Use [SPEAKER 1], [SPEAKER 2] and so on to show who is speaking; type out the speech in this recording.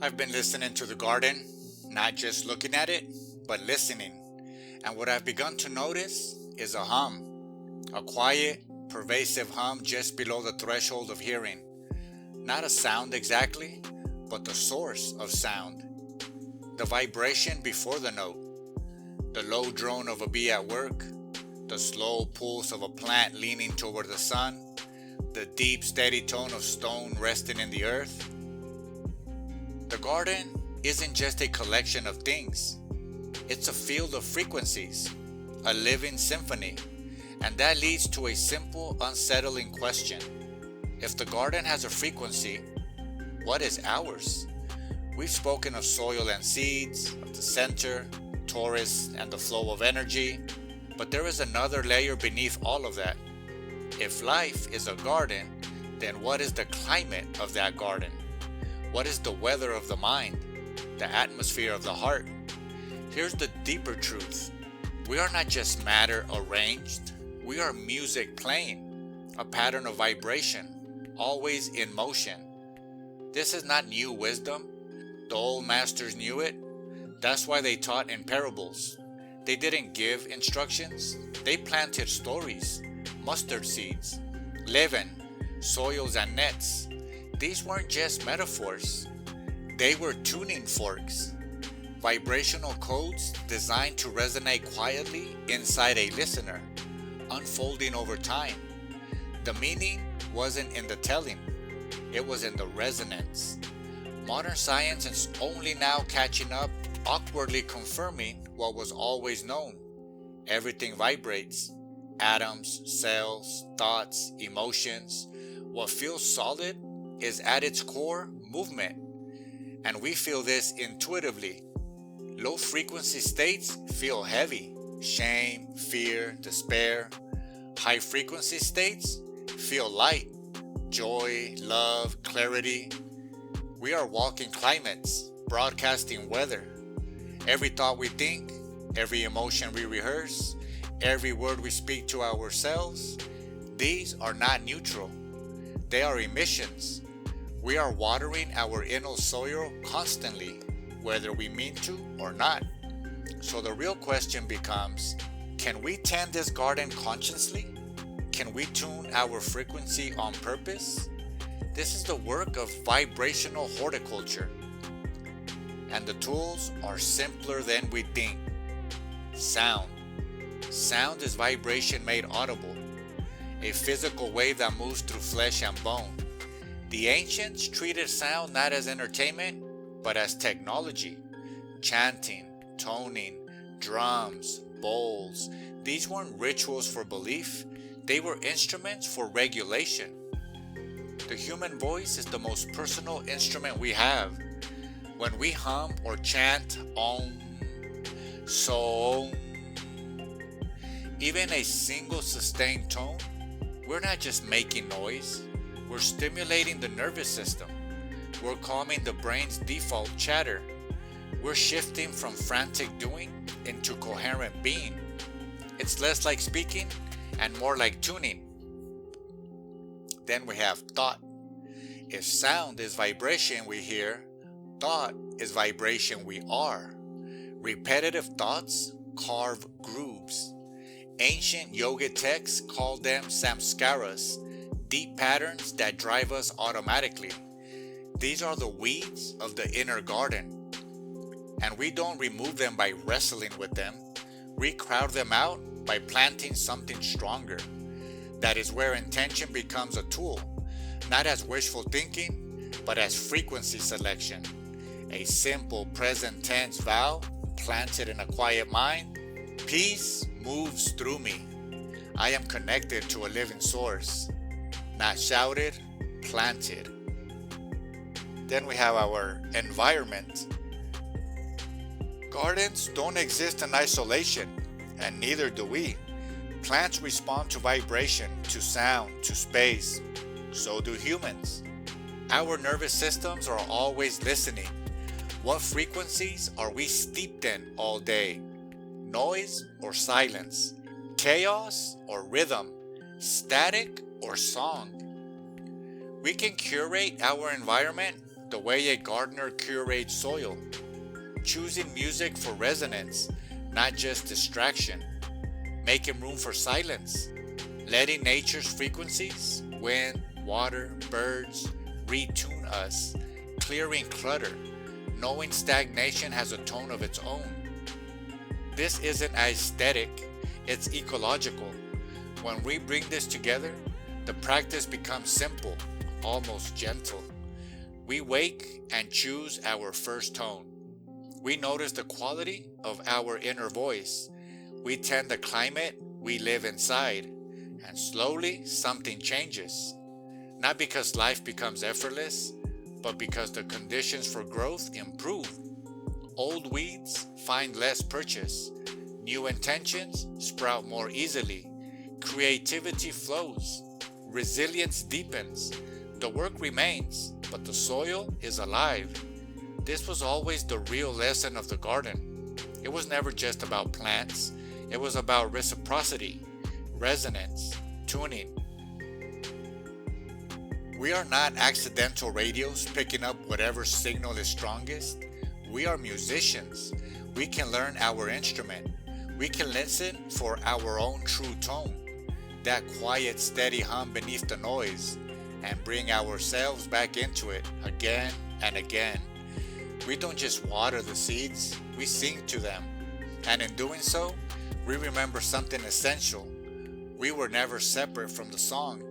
[SPEAKER 1] I've been listening to the garden, not just looking at it, but listening. And what I've begun to notice is a hum, a quiet, pervasive hum just below the threshold of hearing. Not a sound exactly, but the source of sound. The vibration before the note, the low drone of a bee at work, the slow pulse of a plant leaning toward the sun, the deep, steady tone of stone resting in the earth. The garden isn't just a collection of things. It's a field of frequencies, a living symphony, and that leads to a simple, unsettling question. If the garden has a frequency, what is ours? We've spoken of soil and seeds, of the center, torus, and the flow of energy, but there is another layer beneath all of that. If life is a garden, then what is the climate of that garden? What is the weather of the mind, the atmosphere of the heart? Here's the deeper truth. We are not just matter arranged. We are music playing, a pattern of vibration, always in motion. This is not new wisdom. The old masters knew it. That's why they taught in parables. They didn't give instructions. They planted stories, mustard seeds, leaven, soils, and nets. These weren't just metaphors. They were tuning forks, vibrational codes designed to resonate quietly inside a listener, unfolding over time. The meaning wasn't in the telling, it was in the resonance. Modern science is only now catching up, awkwardly confirming what was always known. Everything vibrates. Atoms, cells, thoughts, emotions. What feels solid is at its core movement. And we feel this intuitively. Low frequency states feel heavy, shame, fear, despair. High frequency states feel light, joy, love, clarity. We are walking climates, broadcasting weather. Every thought we think, every emotion we rehearse, every word we speak to ourselves, these are not neutral. They are emissions. We are watering our inner soil constantly, whether we mean to or not. So the real question becomes, can we tend this garden consciously? Can we tune our frequency on purpose? This is the work of vibrational horticulture. And the tools are simpler than we think. Sound. Sound is vibration made audible, a physical wave that moves through flesh and bone. The ancients treated sound not as entertainment, but as technology. Chanting, toning, drums, bowls. These weren't rituals for belief, they were instruments for regulation. The human voice is the most personal instrument we have. When we hum or chant om, so, even a single sustained tone, we're not just making noise, we're stimulating the nervous system. We're calming the brain's default chatter. We're shifting from frantic doing into coherent being. It's less like speaking and more like tuning. Then we have thought. If sound is vibration we hear, thought is vibration we are. Repetitive thoughts carve grooves. Ancient yogic texts called them samskaras, deep patterns that drive us automatically. These are the weeds of the inner garden. And we don't remove them by wrestling with them. We crowd them out by planting something stronger. That is where intention becomes a tool, not as wishful thinking, but as frequency selection. A simple present tense vow planted in a quiet mind. Peace moves through me. I am connected to a living source, not shouted, planted. Then we have our environment. Gardens don't exist in isolation, and neither do we. Plants respond to vibration, to sound, to space. So do humans. Our nervous systems are always listening. What frequencies are we steeped in all day? Noise or silence? Chaos or rhythm? Static or song? We can curate our environment the way a gardener curates soil, choosing music for resonance, not just distraction, making room for silence, letting nature's frequencies, wind, water, birds, retune us, clearing clutter, knowing stagnation has a tone of its own. This isn't aesthetic, it's ecological. When we bring this together, the practice becomes simple, almost gentle. We wake and choose our first tone. We notice the quality of our inner voice. We tend the climate we live inside. And slowly something changes. Not because life becomes effortless, but because the conditions for growth improve. Old weeds find less purchase. New intentions sprout more easily. Creativity flows. Resilience deepens. The work remains, but the soil is alive. This was always the real lesson of the garden. It was never just about plants. It was about reciprocity, resonance, tuning. We are not accidental radios picking up whatever signal is strongest. We are musicians. We can learn our instrument. We can listen for our own true tone, that quiet, steady hum beneath the noise, and bring ourselves back into it again and again. We don't just water the seeds, we sing to them. And in doing so, we remember something essential. We were never separate from the song.